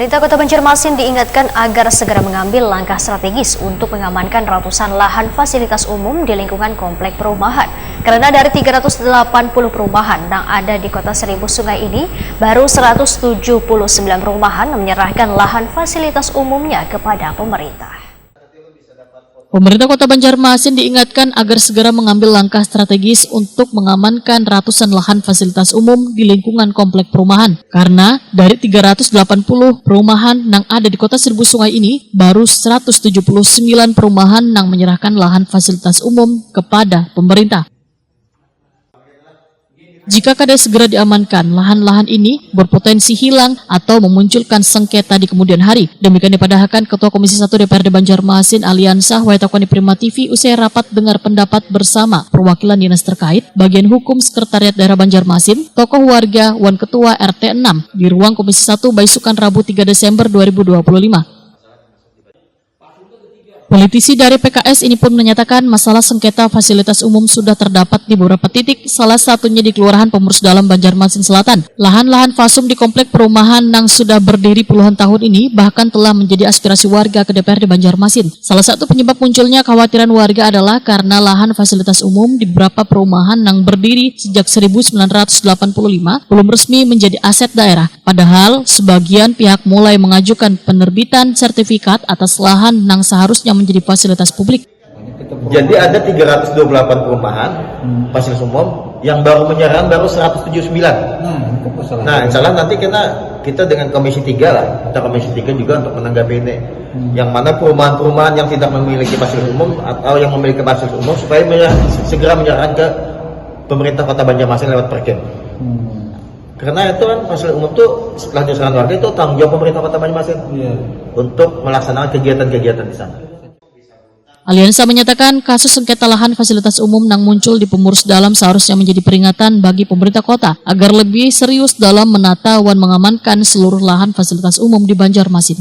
Pemerintah Kota Banjarmasin diingatkan agar segera mengambil langkah strategis untuk mengamankan ratusan lahan fasilitas umum di lingkungan komplek perumahan. Karena dari 380 perumahan yang ada di Kota Seribu Sungai ini, baru 179 perumahan menyerahkan lahan fasilitas umumnya kepada pemerintah. Pemerintah Kota Banjarmasin diingatkan agar segera mengambil langkah strategis untuk mengamankan ratusan lahan fasilitas umum di lingkungan komplek perumahan. Karena dari 380 perumahan yang ada di Kota Seribu Sungai ini, baru 179 perumahan yang menyerahkan lahan fasilitas umum kepada pemerintah. Jika kada segera diamankan, lahan-lahan ini berpotensi hilang atau memunculkan sengketa di kemudian hari. Demikian dipadahkan Ketua Komisi 1 DPRD Banjarmasin Aliansah Waitakoni Prima TV usai rapat dengar pendapat bersama perwakilan dinas terkait, bagian hukum Sekretariat Daerah Banjarmasin, tokoh warga, Wan Ketua RT 6 di ruang Komisi 1 Baisukan Rabu 3 Desember 2025. Politisi dari PKS ini pun menyatakan masalah sengketa fasilitas umum sudah terdapat di beberapa titik, salah satunya di Kelurahan Pemurus Dalam Banjarmasin Selatan. Lahan-lahan fasum di komplek perumahan yang sudah berdiri puluhan tahun ini bahkan telah menjadi aspirasi warga ke DPRD Banjarmasin. Salah satu penyebab munculnya kekhawatiran warga adalah karena lahan fasilitas umum di beberapa perumahan yang berdiri sejak 1985 belum resmi menjadi aset daerah. Padahal sebagian pihak mulai mengajukan penerbitan sertifikat atas lahan yang seharusnya menjadi fasilitas publik. Jadi ada 328 perumahan fasilitas umum yang baru menyerahkan baru 179. Nah, insya Allah nanti kita dengan Komisi 3 lah, kita Komisi 3 juga untuk menanggapi ini. Yang mana perumahan-perumahan yang tidak memiliki fasilitas umum atau yang memiliki fasilitas umum supaya segera menyerahkan ke pemerintah Kota Banjarmasin lewat Perkim. Karena itu kan fasilitas umum itu setelah diserahkan warga itu tanggung jawab pemerintah Kota Banjarmasin untuk melaksanakan kegiatan-kegiatan di sana. Aliansa menyatakan kasus sengketa lahan fasilitas umum yang muncul di Pemurus Dalam seharusnya menjadi peringatan bagi pemerintah kota agar lebih serius dalam menata dan mengamankan seluruh lahan fasilitas umum di Banjarmasin.